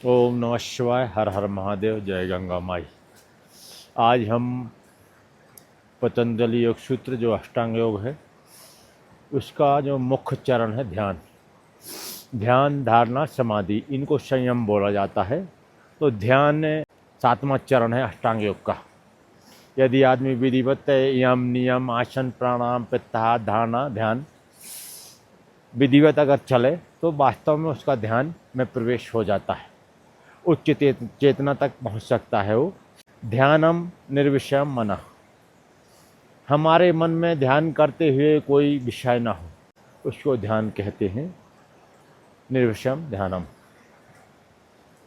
ओम नमः शिवाय। हर हर महादेव। जय गंगा माई। आज हम पतंजलि योग सूत्र जो अष्टांग योग है उसका जो मुख्य चरण है ध्यान, धारणा, समाधि, इनको संयम बोला जाता है। तो ध्यान 7वां चरण है अष्टांग योग का। यदि आदमी विधिवत यम नियम आसन प्राणायाम प्रत्याहार धारणा ध्यान विधिवत अगर चले तो वास्तव में उसका ध्यान में प्रवेश हो जाता है, उच्च चेतना तक पहुंच सकता है वो। ध्यानम निर्विषयम मना, हमारे मन में ध्यान करते हुए कोई विषय ना हो उसको ध्यान कहते हैं, निर्विषयम ध्यानम।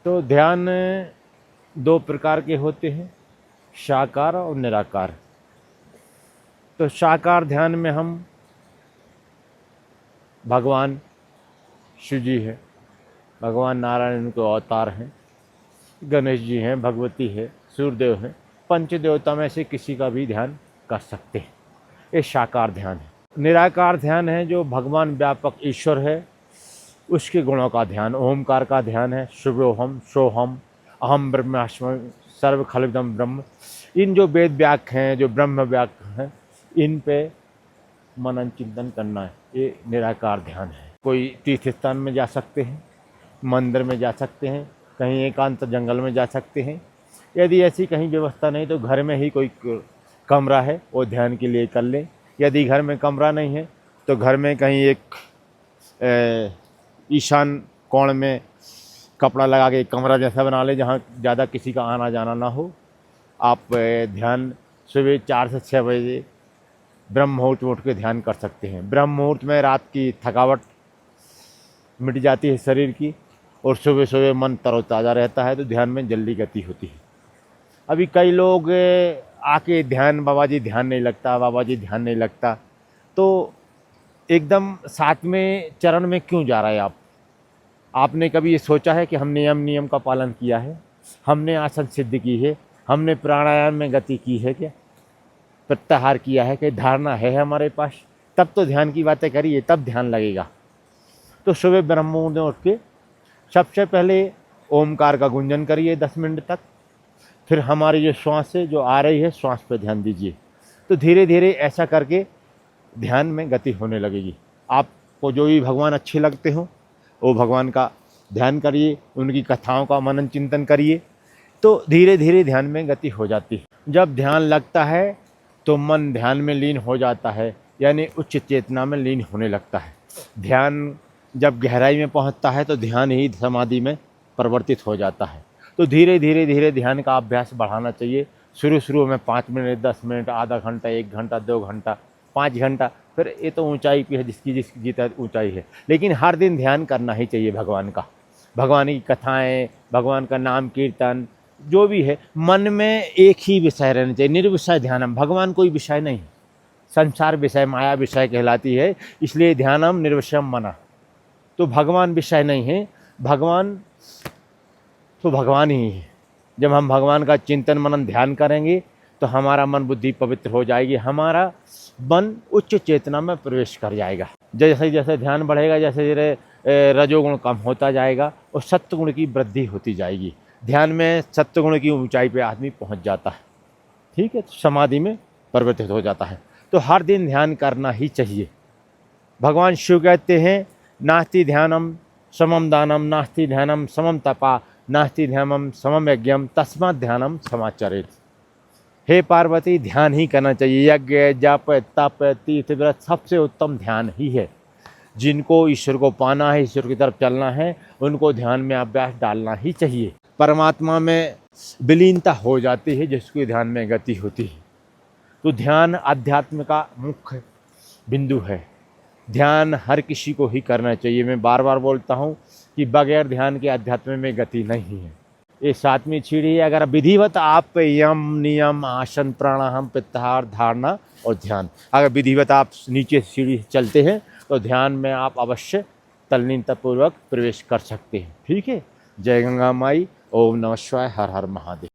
तो ध्यान दो प्रकार के होते हैं, साकार और निराकार। तो साकार ध्यान में हम भगवान शिव जी है, भगवान नारायण उनके अवतार हैं, गणेश जी हैं, भगवती है, सूर्यदेव हैं, पंचदेवता में से किसी का भी ध्यान कर सकते हैं। ये साकार ध्यान है। निराकार ध्यान है जो भगवान व्यापक ईश्वर है उसके गुणों का ध्यान, ओमकार का ध्यान है, शुभोहम सोहम अहम ब्रह्मास्मि सर्व खलविदम ब्रह्म। इन जो वेद व्याख्या हैं, जो ब्रह्म व्याख्या हैं, इन पे मनन चिंतन करना है, ये निराकार ध्यान है। कोई तीर्थ स्थान में जा सकते हैं, मंदिर में जा सकते हैं, कहीं एकांत जंगल में जा सकते हैं। यदि ऐसी कहीं व्यवस्था नहीं तो घर में ही कोई कमरा है वो ध्यान के लिए कर लें। यदि घर में कमरा नहीं है तो घर में कहीं एक ईशान कोण में कपड़ा लगा के कमरा जैसा बना लें जहाँ ज़्यादा किसी का आना जाना ना हो। आप ध्यान सुबह 4 से 6 बजे ब्रह्म मुहूर्त में उठ के ध्यान कर सकते हैं। ब्रह्म मुहूर्त में रात की थकावट मिट जाती है शरीर की और सुबह सुबह मन तरोताज़ा रहता है, तो ध्यान में जल्दी गति होती है। अभी कई लोग आके ध्यान, बाबा जी ध्यान नहीं लगता, बाबा जी ध्यान नहीं लगता, तो एकदम 7वें चरण में क्यों जा रहा है आप? आपने कभी ये सोचा है कि हमने नियम का पालन किया है, हमने आसन सिद्ध की है, हमने प्राणायाम में गति की है क्या, प्रत्याहार किया है, कि धारणा है हमारे पास? तब तो ध्यान की बातें करिए, तब ध्यान लगेगा। तो सुबह ब्रह्म मुहूर्त में उठ के सबसे पहले ओमकार का गुंजन करिए 10 मिनट तक। फिर हमारी जो श्वास है जो आ रही है, श्वास पर ध्यान दीजिए। तो धीरे धीरे ऐसा करके ध्यान में गति होने लगेगी। आपको जो भी भगवान अच्छे लगते हों वो भगवान का ध्यान करिए, उनकी कथाओं का मनन चिंतन करिए, तो धीरे धीरे ध्यान में गति हो जाती है। जब ध्यान लगता है तो मन ध्यान में लीन हो जाता है, यानी उच्च चेतना में लीन होने लगता है। ध्यान जब गहराई में पहुंचता है तो ध्यान ही समाधि में परिवर्तित हो जाता है। तो धीरे धीरे ध्यान का अभ्यास बढ़ाना चाहिए। शुरू में 5 मिनट, 10 मिनट, आधा घंटा, 1 घंटा, 2 घंटा, 5 घंटा, फिर ये तो ऊंचाई पे है, जिसकी जितना ऊंचाई है। लेकिन हर दिन ध्यान करना ही चाहिए भगवान का, भगवान की कथाएँ, भगवान का नाम कीर्तन, जो भी है मन में एक ही विषय रहना चाहिए, निर्विषय ध्यानम। भगवान कोई विषय नहीं, संसार विषय, माया विषय कहलाती है, इसलिए ध्यानम निर्विषयम मना। तो भगवान विषय नहीं है, भगवान तो भगवान ही है। जब हम भगवान का चिंतन मनन ध्यान करेंगे तो हमारा मन बुद्धि पवित्र हो जाएगी, हमारा मन उच्च चेतना में प्रवेश कर जाएगा। जैसे जैसे ध्यान बढ़ेगा, जैसे जैसे रजोगुण कम होता जाएगा और सत्वगुण की वृद्धि होती जाएगी। ध्यान में सत्वगुण की ऊंचाई पे आदमी पहुंच जाता है, ठीक है, तो समाधि में परिवर्तित हो जाता है। तो हर दिन ध्यान करना ही चाहिए। भगवान शिव कहते हैं, नास्ति ध्यानम समम दानम, नास्ति ध्यानम समम तपा, नास्ति ध्यानम समम यज्ञम, तस्मात् ध्यानम समाचरेत। हे पार्वती, ध्यान ही करना चाहिए। यज्ञ, जप, तप, तीर्थ व्रत, सबसे उत्तम ध्यान ही है। जिनको ईश्वर को पाना है, ईश्वर की तरफ चलना है, उनको ध्यान में अभ्यास डालना ही चाहिए। परमात्मा में विलीनता हो जाती है जिसकी ध्यान में गति होती है। तो ध्यान अध्यात्म का मुख्य बिंदु है। ध्यान हर किसी को ही करना चाहिए। मैं बार बार बोलता हूँ कि बगैर ध्यान के अध्यात्म में गति नहीं है। ये 7वीं सीढ़ी है। अगर विधिवत आप यम नियम आसन प्राणायाम प्रत्याहार धारणा और ध्यान, अगर विधिवत आप नीचे सीढ़ी चलते हैं तो ध्यान में आप अवश्य तल्लीनतापूर्वक प्रवेश कर सकते हैं, ठीक है। जय गंगा माई। ओम नमः शिवाय। हर हर महादेव।